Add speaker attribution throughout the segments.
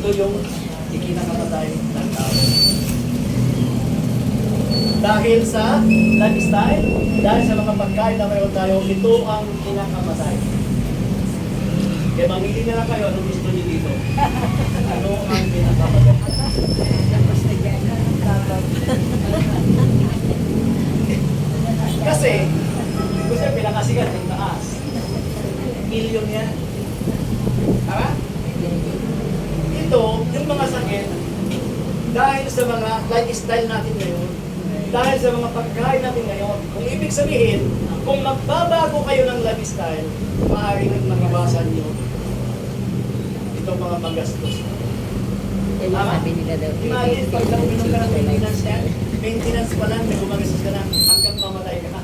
Speaker 1: Ito yung ikinakamatay ng tao. Dahil sa lifestyle, dahil sa mga pagkain na mayroon tayo, ito ang kinakamatay. Kaya mamili na lang kayo, anong gusto niyo dito? Ano ang kinakamatay? Kasi, gusto pinakasigat yung taas. Milyon yan. Tama? Ito, yung mga sakit, dahil sa mga lifestyle natin ngayon, dahil sa mga pagkain natin ngayon, kung ibig sabihin, kung magbabago kayo ng lifestyle, maaaring magibasan nyo itong mga magastos. Tama? Imagine, pag nakuminom ka ng maintenance yan, maintenance pa lang, may gumagastos ka na, hanggang mamatay ka na.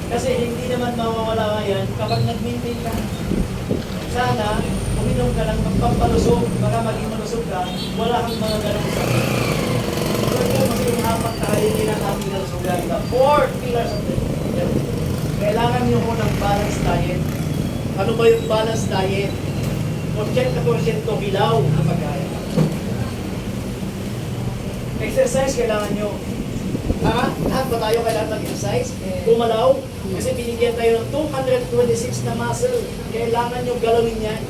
Speaker 1: Kasi hindi naman mawawala yan kapag nag-maintain ka. Sana, uminom ka ng magpampalusog, baka maging malusog ka, wala kang mga ganong sakit. Kasi yung apat na halingin ang ating nalusugan, the 4 pillars of the health. Kailangan nyo ko ng balanced diet. Ano ba yung balanced diet? 80% hilaw na pagkain. Exercise kailangan nyo. Lahat ba tayo kailangan mag-exercise? Gumalaw. Kasi binigyan tayo ng 226 na muscle. Kailangan nyo galawin yan.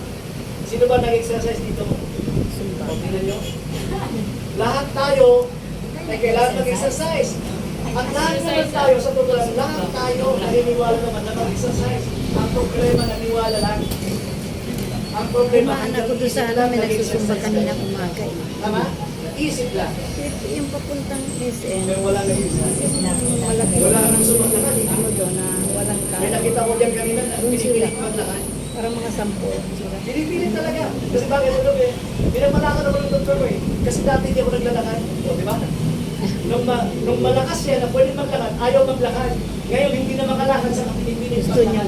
Speaker 1: Sino ba nag-exercise dito? O, tingnan nyo. Lahat tayo ay kailangan mag-exercise. At lahat naman tayo, sa totoo lang, lahat tayo naniniwala naman na mag-exercise. Ang problema, naniwala lang. Ang problema,
Speaker 2: Kumaan ako doon sa amin, nagsusumba kanina umaga.
Speaker 1: Tama? Isip lang.
Speaker 2: Yung papuntang SM,
Speaker 1: Pero wala na yun. Wala nang sumasakat.
Speaker 2: ano doon na walang
Speaker 1: May
Speaker 2: tao.
Speaker 1: nakita ko dyan kanina na pinipilit maglakan.
Speaker 2: Parang mga 10 sila.
Speaker 1: Pinipilit talaga. Kasi bakit ito eh? Pinamalakan ako ng doktor ko eh. Kasi dati hindi ako naglalakad. O, di ba? Nung malakas siya na pwede maglakad, ayaw maglakad. Ngayon hindi na makalakad sa pinipilit.
Speaker 2: Gusto niya.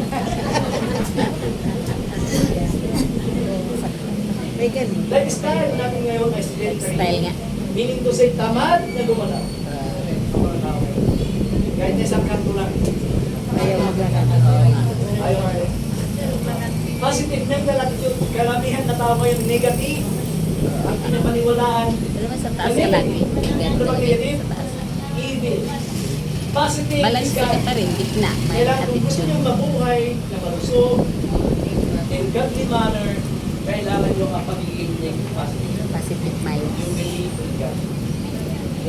Speaker 2: May ganun.
Speaker 1: Lifestyle natin ngayon ay sedentary.
Speaker 2: Style nga.
Speaker 1: Meaning to say, tamad na gumalaw. Kahit na isang kanto lang.
Speaker 2: Ayaw maglakad.
Speaker 1: Ayaw nga eh. Positive mental attitude. Karamihan na tao ngayon negative. Ang pinapaniwalaan.
Speaker 2: Pero naman sa taas ka lagi.
Speaker 1: Ano bang negative?
Speaker 2: Sa taas.
Speaker 1: Evil. Positive
Speaker 2: Balance
Speaker 1: is
Speaker 2: ka
Speaker 1: God.
Speaker 2: pa rin. Gitna. May
Speaker 1: Kailangan kung gusto
Speaker 2: attitude.
Speaker 1: nyo mabuhay na malusog, in godly manner, kailangan nyo ang pagiging positive.
Speaker 2: Positive mind.
Speaker 1: Yung belief in God.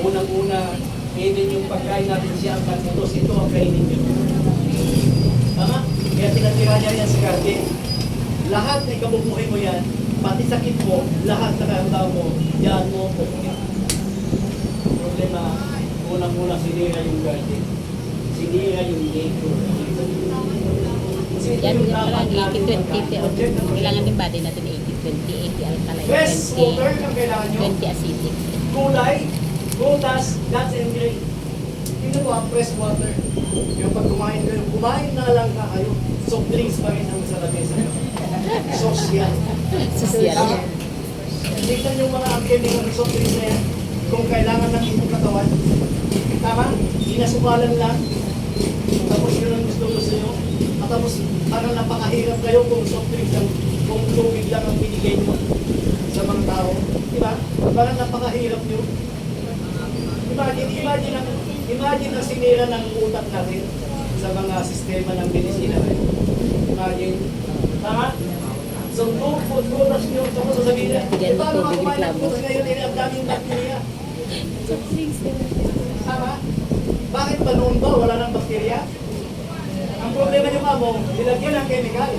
Speaker 1: Unang-una, even yung pagkain natin siya ang pagkutos, ito ang kainin nyo. Tama? Kaya pinatira niya yan sa garden. Lahat na ikabubuhay mo yan, pati sakit mo, lahat na karamdaman mo, yan mo pupunin. Problema, unang-una sinira yung garden. Sinira yung nature.
Speaker 2: Yan yung parang 80-20. Kailangan din body natin 80-20. 80 alkaline.
Speaker 1: Fresh water ang kailangan nyo.
Speaker 2: 20 acidic.
Speaker 1: Kulay, butas, nuts and grain. Tingnan mo ang fresh water. Yung pag kumain kayo, kumain na lang ka kayo. Soft drinks pa rin ang sa lamesa. Social.
Speaker 2: Social.
Speaker 1: Tingnan yung mga alchemy ng soft drinks na yan. Kung kailangan ng inyong katawan. Tama? Inasukalan lang. Tapos yun ang gusto nyo. At tapos parang napakahirap kayo kung soft drinks lang, kung tubig lang ang binigay nyo sa mga tao. Diba? Parang napakahirap nyo. Imagine ang sinira ng utak natin sa mga sistema ng medisina. Imagine. Tama? So, butas nyo. Tapos sasabihin na, paano mga kumain ng butas ngayon? Ang daming bacteria. Tama? Bakit ba noon ba wala ng bakterya? Ang problema nyo mo, nilagyan ng chemical.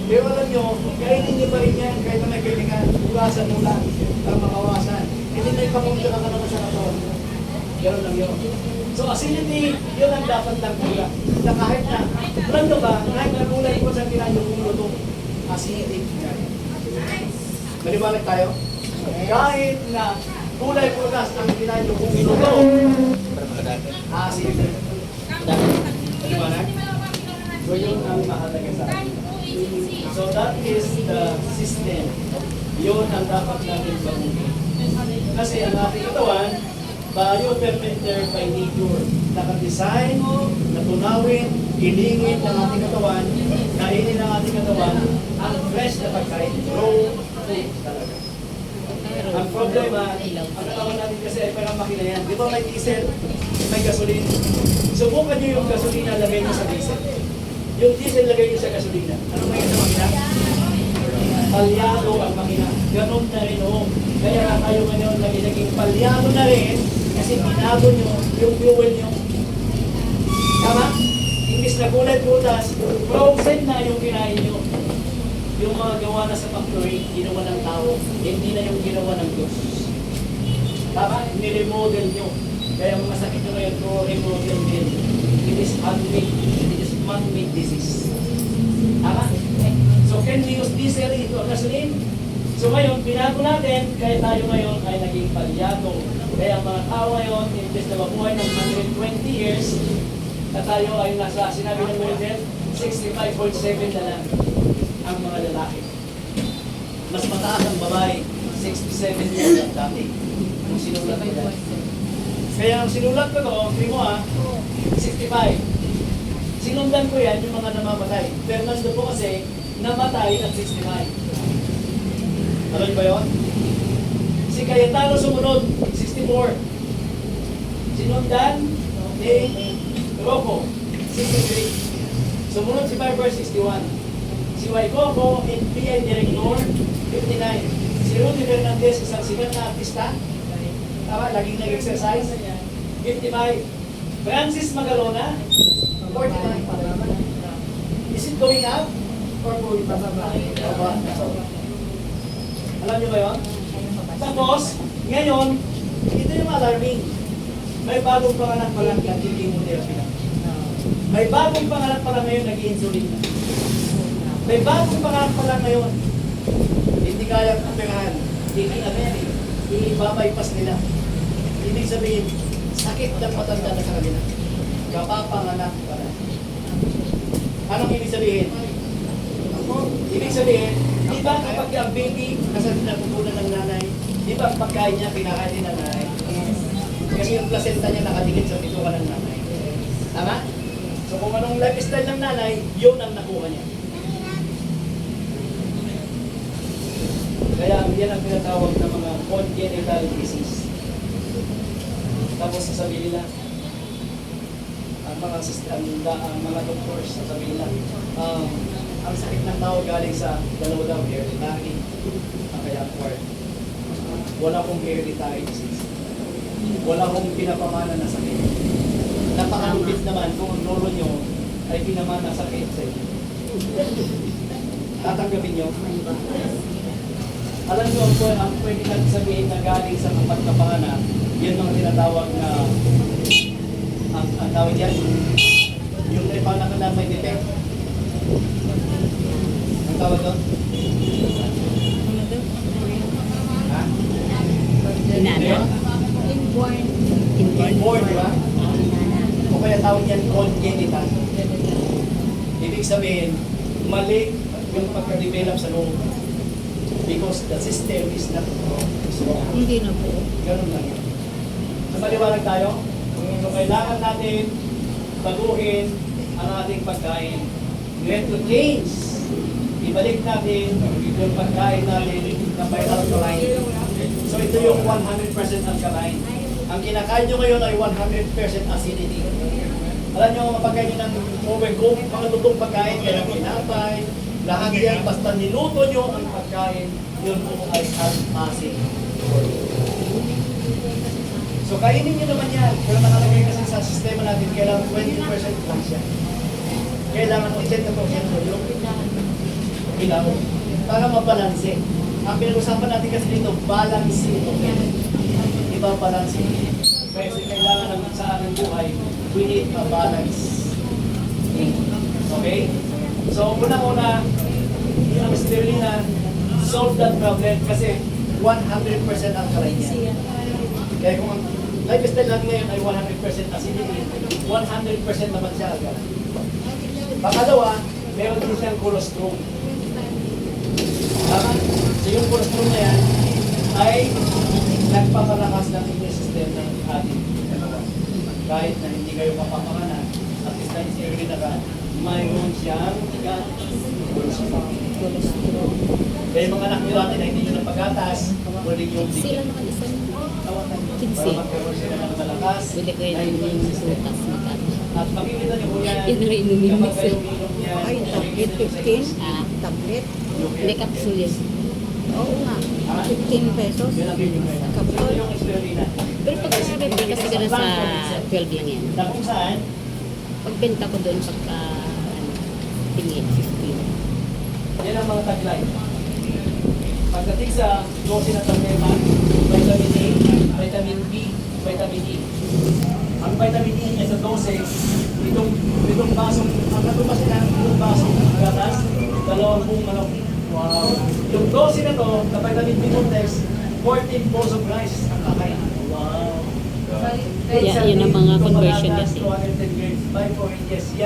Speaker 1: Pero alam nyo, kainin nyo pa rin yan kahit na may chemical. Bukasan mo lang para makawasan. Hindi na ipapunta ka naman sa katawan. Gano'n lang yun. So acidity, yun ang dapat lang kula. Na kahit na, alam nyo ba, kahit na kulay ko sa kinain yung kumulo, acidic yan. Maliwanag tayo? Kahit na kulay punas ang kinain yung kumulo, acidic. Maliwanag? So yun ang mahalaga sa atin. So that is the system. Yun ang dapat natin baguhin. Kasi ang ating katawan, biofermenter by nature. Nakadesign, natunawin, ilingin ng ating katawan, kainin ng ating katawan. one, ang fresh na pagkain, raw food talaga. Ang problema, ang katawan natin kasi ay parang makina yan. Di ba may diesel, may gasolina? Subukan nyo yung gasolina, lagay nyo sa diesel. Yung diesel, lagay nyo sa gasolina. Ano may sa makina? Palyado ang makina. Ganon na rin o. Kaya nga kayo ngayon naging palyado na rin kasi binago nyo yung fuel nyo. Tama? Imbis na kulay prutas, frozen na yung kinain nyo. Yung mga gawa na sa factory, ginawa ng tao, hindi na yung ginawa ng Diyos. Tama? Niremodel nyo. Kaya mga sakit nyo ngayon, to remodel din. It is handmade. It is man-made disease. Tama? So can we use diesel into a gasoline? So ngayon, binago natin, kaya tayo ngayon ay naging palyado. Kaya ang mga tao ngayon, imbes na mabuhay ng 120 years, na tayo ay nasa, sinabi ng Mildred, 65.7 na lang ang mga lalaki. Mas mataas ang babae, 67 years ang dati. Ang sinulat ko yan. Kaya ang sinulat ko to, hindi mo 65. Sinundan ko yan yung mga namamatay. Fernando po kasi, namatay at 65. Alam niyo ba yun? Si Cayetano sumunod, 64. Sinundan ni Rocco, 63. Sumunod si Piper, 61. Si Waikoko, NBI Director, 59. Si Rudy Fernandez, isang sikat na artista, tama, laging nag-exercise, 55. Francis Magalona, 49. Is it going up? Or going pababa? Alam niyo ba yun? Tapos, ngayon, ito yung alarming. May bagong pangalan pa lang nag-chemotherapy na. May bagong pangalan pa lang ngayon nag-insulin na. May bagong pangalan pa lang ngayon. Hindi kaya kapirahan. I-bypass nila. Ibig sabihin, sakit ng matanda na sa kanila. Kapapanganak pa na. Anong ibig sabihin? Ibig sabihin, di ba kapag ang baby nasa napupunan ng nanay, di ba ang pagkain niya kinakain din ng nanay? Kasi yung placenta niya nakadikit sa bituka ng nanay. Tama? So kung anong lifestyle ng nanay, yun ang nakuha niya. Kaya yan ang pinatawag ng mga congenital disease. Tapos sasabihin nila, ang mga doctors sasabihin nila, ang sakit ng tao galing sa dalawa daw, hereditary, kaya acquired. Wala pong hereditary disease. Wala pong pinapamana na sakit. Napakalupit naman kung ang lolo nyo ay pinamana sakit sa inyo. Tatanggapin nyo? Alam nyo ang pwede natin sabihin na galing sa kapagkapangana, yun mga tinatawag na ang tawag yan, yung naipanganak na may defect. Ang tawag doon? Ha?
Speaker 2: Inana.
Speaker 1: Inborn, di ba? O kaya tawag yan congenital. Ibig sabihin, mali yung pagka-develop sa loob. Because the system is not strong.
Speaker 2: Hindi na po.
Speaker 1: Ganun lang yan. So, maliwanag tayo. So, kailangan natin baguhin ang ating pagkain. We have to change. Ibalik natin yung pagkain natin na may alkaline. So, ito yung 100% alkaline. Ang kinakain nyo ngayon ay 100% acidity. Alam nyo, ang pagkain nyo ng overcook, mga lutong pagkain, kaya pinapay, lahat yan, basta niluto nyo ang pagkain, yun po ay acid. So kainin nyo naman yan, pero nakalagay kasi sa sistema natin, kailangan 20% lang siya. Kailangan 80% yung ilaw para mabalanse. Ang pinag-usapan natin kasi dito, balance ito. Iba balance. Kasi kailangan sa ating buhay, we need a balance. Okay? So, una-una, ang spirulina, solve that problem kasi 100% alkaline yan. Kaya kung ang lifestyle natin ngayon ay 100% acidity, 100% naman siya alkaline. Pangalawa, meron din siyang colostrum. Tama? So yung colostrum na yan ay nagpapalakas ng immune system ng ating katawan. Kahit na hindi kayo mapapanganak, at least na spirulina ka, mayroon siyang colostrum.
Speaker 2: Cholesterol.
Speaker 1: Kaya yung mga anak nyo natin na hindi nyo napagatas, pwede yung
Speaker 2: Sila naman isa Kinsi.
Speaker 1: para magkaroon sila ng malakas.
Speaker 2: Pwede ko yun yung sutas magkano.
Speaker 1: At makikita nyo po yan,
Speaker 2: Yan na inumin
Speaker 1: kapag
Speaker 2: mix
Speaker 1: kayo
Speaker 2: eh.
Speaker 1: uminom yan,
Speaker 3: Ay, tablet 15.
Speaker 2: Ah,
Speaker 3: Tablet.
Speaker 2: hindi capsule yan.
Speaker 3: Oo nga. 15 pesos.
Speaker 1: yun ang bibig kayo. Ito yung spirulina.
Speaker 2: Pero pag hindi kasi gano'n sa 12 lang yan.
Speaker 1: Na kung saan,
Speaker 2: Pagbenta ko doon pagka tingin, 15.
Speaker 1: yan ang mga taglay. Pagdating sa dose na taglema, vitamin A, vitamin B, vitamin E. Ang vitamin E niya sa dose, itong basong, ang natubas nila, itong basong gatas, 20 manok. Wow. Yung dose na to, na vitamin B complex, 14 balls of rice ang kakain. Wow.
Speaker 2: Yeah, yun ang mga conversion kasi.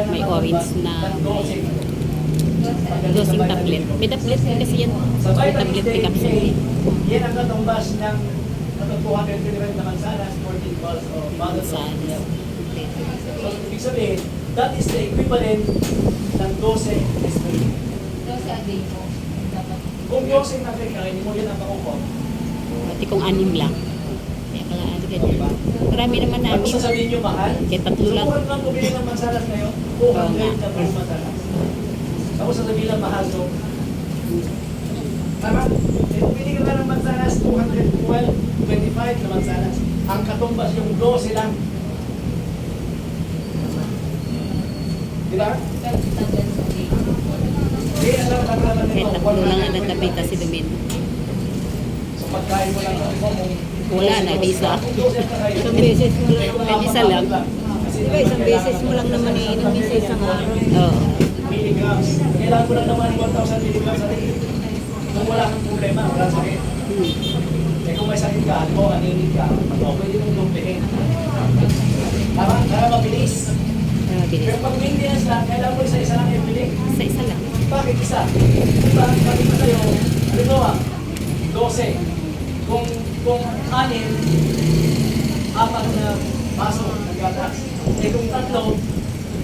Speaker 2: May orange na dosing tablet. May tablet din kasi yan.
Speaker 1: Sa
Speaker 2: May
Speaker 1: vitamin
Speaker 2: tablet, may capsule
Speaker 1: A,
Speaker 2: din.
Speaker 1: yan ang katumbas ng 200 mg na mansanas, 14 balls of
Speaker 2: Mansanas.
Speaker 1: So, ibig sabihin, that is the equivalent ng 12 aspirin. Kung 12 na kainin mo, yan ang makukuha.
Speaker 2: Pati kung 6 lang. Kaya pala ano ganyan. Marami naman
Speaker 1: Ano
Speaker 2: namin.
Speaker 1: sasabihin nyo, mahal?
Speaker 2: Kaya tatlo lang.
Speaker 1: Subukan lang bumili ng mansanas ngayon, 200 na per mansanas. Tapos sasabihin lang, mahal to. Tama? Eh, bumili ka lang ng mansanas, 212, 25 na mansanas. Ang katumbas yung 12 lang. Di ba? Hindi, alam
Speaker 2: Kaya
Speaker 1: nito.
Speaker 2: tatlo lang ang natabita si Domin.
Speaker 1: So pagkain mo lang mo
Speaker 2: Wala na, di isa.
Speaker 3: Isang beses mo lang.
Speaker 2: Kahit isa lang.
Speaker 3: Diba, isang beses mo lang naman iinom sa isang araw.
Speaker 2: Oo.
Speaker 1: Milligrams. Kailangan mo lang naman 1,000 milligrams a day. Kung wala kang problema, wala sakit. Eh kung may sakit ka, o anemic ka, pwede mong lumpihin. Tama? Para mabilis.
Speaker 2: Mabilis.
Speaker 1: Pero pag maintenance lang, kailangan mo isa-isa lang i-bili.
Speaker 2: Isa-isa lang.
Speaker 1: Bakit isa? Diba, bakit pa sa'yo, halimbawa, 12. Kung 6, 4 na baso ng gatas. Eh kung 3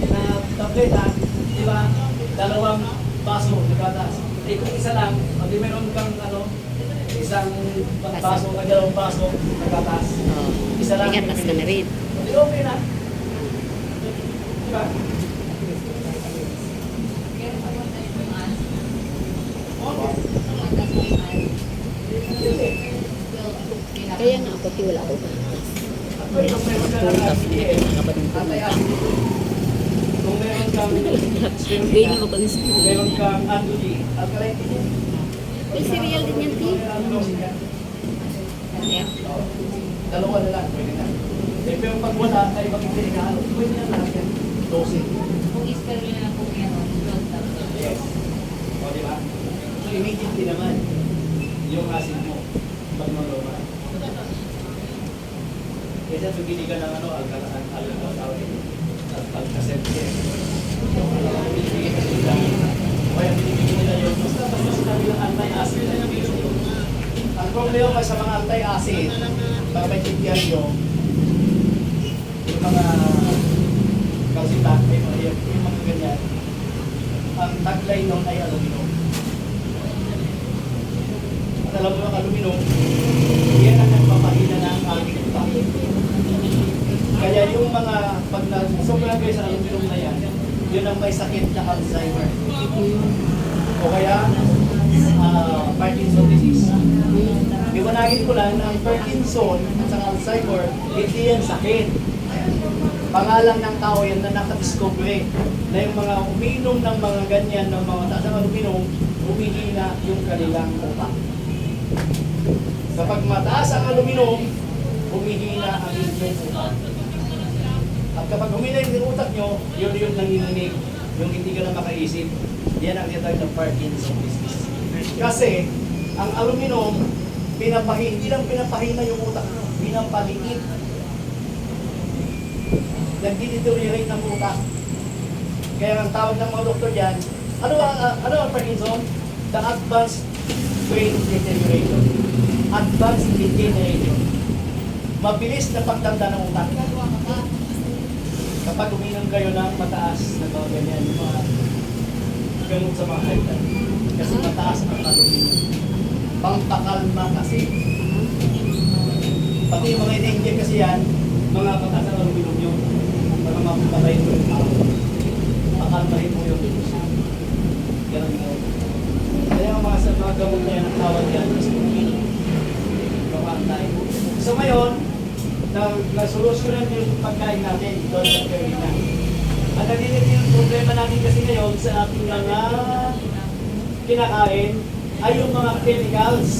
Speaker 1: na tableta, di ba, 2 baso ng gatas. Eh kung isa lang, di meron kang isang baso, 2 baso ng gatas.
Speaker 2: Oo.
Speaker 1: Isa lang.
Speaker 2: May gatas ka na rin.
Speaker 1: Di okay na. Di ba?
Speaker 2: Kaya nga ako, wala ako.
Speaker 1: Kung meron ka ng RPDA, antioxidant. Kung meron kang
Speaker 2: Hindi na ako pang
Speaker 1: kung meron kang anduli, alkaline.
Speaker 2: May cereal din yan, Ti. Yeah.
Speaker 1: Dalawa na lang, pwede na. Eh, pero pag wala, ay magiging regalo, pwede na lahat yan. 12. Yes. O, di ba? So, immediately naman, yung acid mo, pag maluma. Kasi bibili ka ng alkaseptic. Binibigyan ka nila. O kaya binibigyan nila yun. Basta sinabi ng anti-acid. Ang problema sa mga anti-acid, para may tindihan nyo, yung mga kalsitak, yung mga ganyan, ang taglay nun ay aluminum. At alam mo yung aluminum, yan ang nagpapahina ng ating utak. Kaya yung mga, pag sobrang kayo sa aluminum na yan, yun ang may sakit na Alzheimer. O kaya, Parkinson disease. Iwanagin ko lang na ang Parkinson at sa Alzheimer, hindi yan sakit. Pangalan ng tao yan na nakadiscover na yung mga uminom ng mga ganyan, ng mga taas ng aluminum, humihina yung kanilang utak. Kapag mataas ang aluminum, humihina ang inyong utak. At kapag humihina yung utak nyo, yun yung nanginginig, yung hindi ka na makaisip. Yan ang tinatawag ng Parkinson disease. Kasi, ang aluminum, hindi lang pinapahina yung utak nyo, pinapaliit. Nag-deteriorate ng utak. Kaya ang tawag ng mga doktor dyan, ano ang Parkinson? The advanced brain deterioration. Advanced degeneration. Mabilis na pagtanda ng utak. Kapag uminom kayo ng mataas na mga ganyan, yung mga gamot sa mga high blood. Kasi mataas ang aluminum. Pangpakalma kasi. Pati yung mga ina-inject kasi yan, mga mataas ang aluminum yun. Para mapapatay mo yung tao. Pakalmahin mo yung ganun nga. Kaya ang mga sa mga gamot na yan, ang tawag yan, is tayo. So ngayon, nasolusyonan yung pagkain natin, doon sa Carolina. At nandito yung problema natin kasi ngayon sa ating mga kinakain ay yung mga chemicals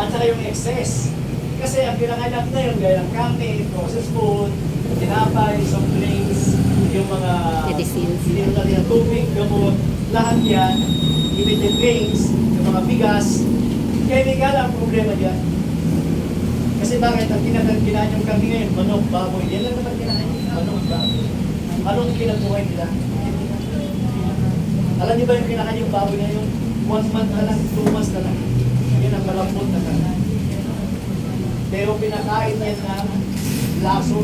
Speaker 1: at saka yung excess. Kasi ang kinakain natin na yun, gaya ng kape, processed food, tinapay, soft drinks, yung mga
Speaker 2: Medicines.
Speaker 1: hindi natin ang tubig, gamot, lahat yan, even the drinks, yung mga bigas, chemical ang problema dyan. Kasi bakit? Ang kinakain yung kami ngayon, manok, baboy, yan lang naman kinakain yung manok, baboy. Anong kinabuhay nila? Alam niyo ba yung kinakain yung baboy na yun? 1 month na lang, 2 months na lang. Yun ang malambot na kakain. Pero pinakain na yun na laso.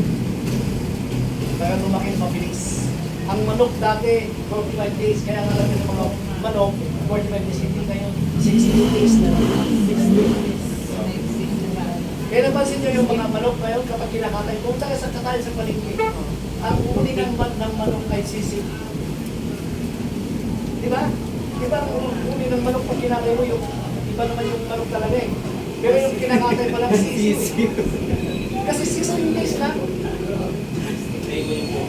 Speaker 1: Kaya lumaki mabilis. Ang manok dati, 45 days. Kaya nga lang yung mga manok, 45 days. Hindi ngayon, 60 days na lang. 60 days. Kaya napansin nyo yung mga manok ngayon kapag kinakatay, kung saka sa katayin sa palengke, ang uli ng manok ay sisig. Di ba? Di ba ang uli ng manok pag kinakatay mo, yung iba naman yung manok talaga eh. Pero yung kinakatay pa lang sisig. Kasi 16 days lang.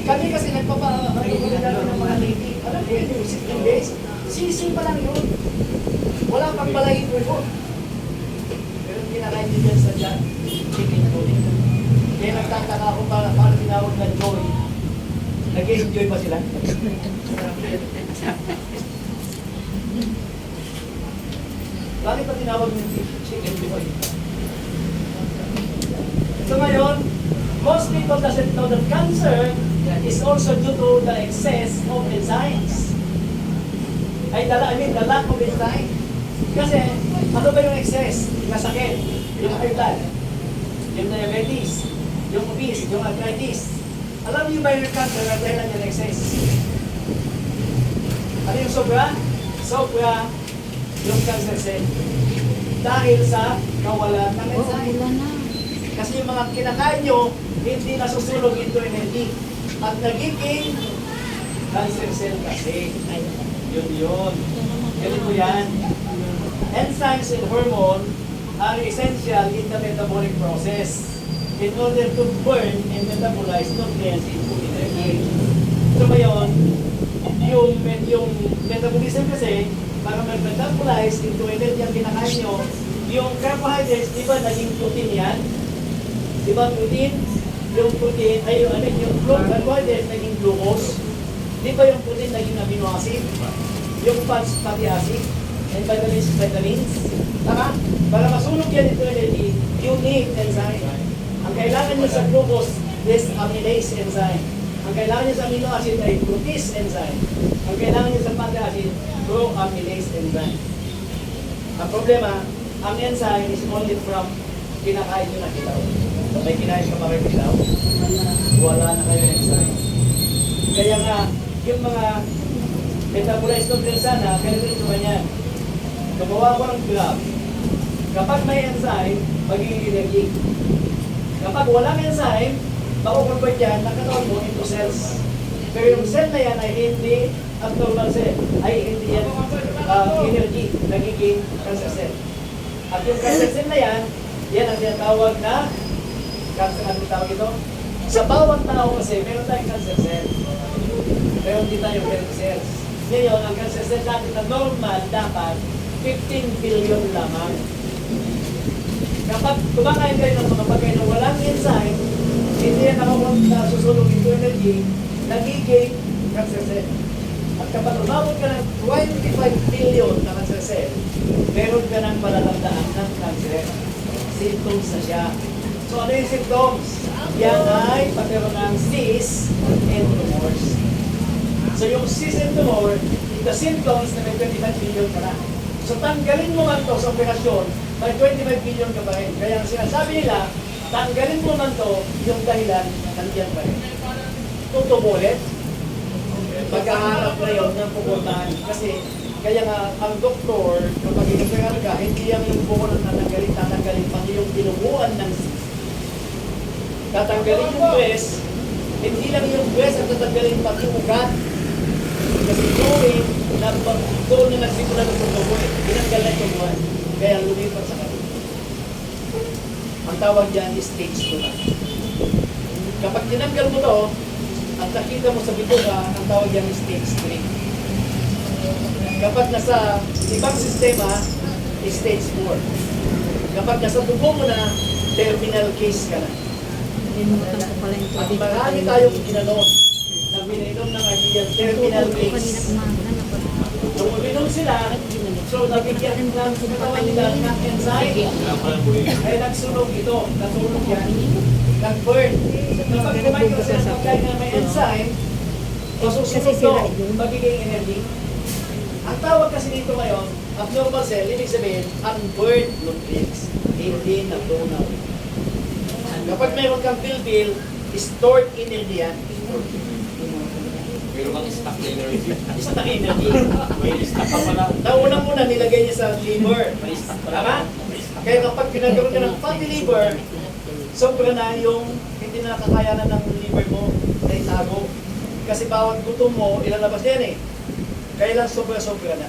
Speaker 1: Kami kasi nagpapahuli namin ng mga lady. Alam niyo yung 16 days? Sisig pa lang yun. Wala pang balahin mo yun. Pero kinakain nyo dyan sa dyan, chicken joy. Kaya nagtataka ako para tinawag na joy. Nag-enjoy ba sila? Bakit pa tinawag ng chicken joy? So ngayon, most people doesn't know that cancer is also due to the excess of enzymes. The lack of enzyme. Kasi, ano ba yung excess na sakit? Yung high blood, yung diabetes, yung obese, yung arthritis. Alam niyo ba yung cancer na dahilan yung excess? Ano yung sobra? Sobra yung cancer cell. Dahil sa kawalan ng enzyme.
Speaker 3: Wala na.
Speaker 1: Kasi yung mga kinakain nyo, hindi nasusulog into energy. At nagiging cancer cell kasi. Yun. Ganito yan. Enzymes and hormone are essential in the metabolic process in order to burn and metabolize nutrients into energy. So ngayon, yung metabolism kasi, para mag-metabolize into energy ang kinakain nyo, yung carbohydrates, di ba naging protein yan? Di ba protein? Yung protein, ay yung carbohydrates naging glucose. Di ba yung protein naging amino acid? Yung fats, fatty acid? And vitamins. Tama? Para masunog yan into energy, you need enzyme. Ang kailangan nyo sa glucose is amylase enzyme. Ang kailangan nyo sa amino acid ay protease enzyme. Ang kailangan nyo sa fatty acid, proamylase enzyme. Ang problema, ang enzyme is only from kinakain nyo na hilaw. So, may kinain ka pa kayo hilaw, wala na kayo enzyme. Kaya nga, yung mga metabolized nutrients sana, ganito ito ba yan? Gumawa ko ng graph. Kapag may enzyme, magiging energy. Kapag walang enzyme, makukonvert yan ng katawan mo into cells. Pero yung cell na yan ay hindi abnormal cell, ay hindi yan energy, nagiging cancer cell. At yung cancer cell na yan ang tinatawag na cancer, ano tawag ito? Sa bawat tao kasi, meron tayong cancer cell. Pero hindi tayo healthy cells. Ngayon, ang cancer cell natin na normal dapat 15 billion lamang. Kapag kumakain kayo ng mga pagkain na walang enzyme, hindi yan nasusulog into energy, nagiging cancer cell. At kapag umabot ka ng 25 billion na cancer cell, meron ka ng palatandaan ng cancer. Symptoms na siya. So ano yung symptoms? Yan ay pagkaroon ng cysts and tumors. So yung cysts and tumor, the symptoms na may 25 billion ka na. So tanggalin mo man to sa operasyon, may 25 billion ka pa rin. Kaya ang sinasabi nila, tanggalin mo man to, yung dahilan, nandiyan pa rin. Tutubulit, maghahanap ngayon ng pupuntahan. Kasi, kaya nga, ang doktor, kapag inagagal ka, hindi yan yung buko ng tatanggalin, pati yung tinubuan ng tatanggalin yung breast, hindi lang yung breast ang tatanggalin pati ugat. Kasi doon na nagsimula ng tubo, tinanggal na yung buwan. Kaya lumipat sa kanila. Ang tawag dyan is stage 2 na. Kapag tinanggal mo to, at nakita mo sa bituka, ang tawag dyan is stage 3. Kapag nasa ibang sistema, is stage 4. Kapag nasa tubo mo na, terminal case ka na.
Speaker 3: Nalimutan ko pala yung
Speaker 1: At
Speaker 3: tubig.
Speaker 1: marami tayong ginanon na pinainom ng idea, terminal
Speaker 3: Natutulog ko
Speaker 1: case.
Speaker 3: kanina umaga na pala.
Speaker 1: Nung uminom sila, so nabigyan ng katawan nila ng enzyme, ay nagsunog ito, nasunog yan, nag-burn. Kapag kumain ka sila ng pagkain na may enzyme, masusunod
Speaker 3: Kasi
Speaker 1: to,
Speaker 3: sira yun.
Speaker 1: magiging energy. Ang tawag kasi dito ngayon, abnormal cell, ibig sabihin, unburned nutrients, hindi natunaw. Kapag mayroon kang bilbil, stored energy yan.
Speaker 4: Pero bang stock na energy?
Speaker 1: Stored energy.
Speaker 4: May stock pa pala.
Speaker 1: Naunang-una nilagay niya sa liver.
Speaker 4: May stock pala.
Speaker 1: Tama? Kaya kapag pinagkaroon ka ng fatty liver, sobra na yung hindi na nakakayanan ng liver mo na itago. Kasi bawat gutom mo, ilalabas yan eh. Kaya lang sobra-sobra na.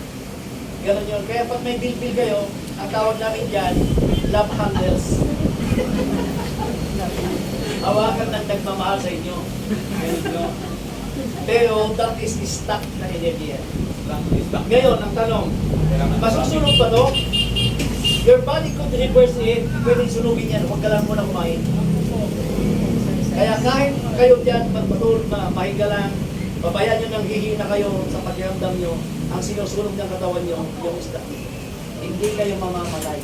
Speaker 1: Ganon yun. Kaya pag may bilbil kayo, ang tawag namin dyan, love handles. Hawakan ng nagmamahal sa inyo. Ganon yun. Pero that is stuck na energy yan.
Speaker 4: Stock.
Speaker 1: Ngayon, ang tanong, masusunod ba to? Your body could reverse it. Pwedeng sunugin yan. Huwag ka lang muna kumain. Kaya kahit kayo dyan, magpatulog na, mahiga lang, babayan nyo ng hihina kayo sa pakiramdam nyo, ang sinusunog ng katawan nyo, yung isda. Hindi kayo mamamatay.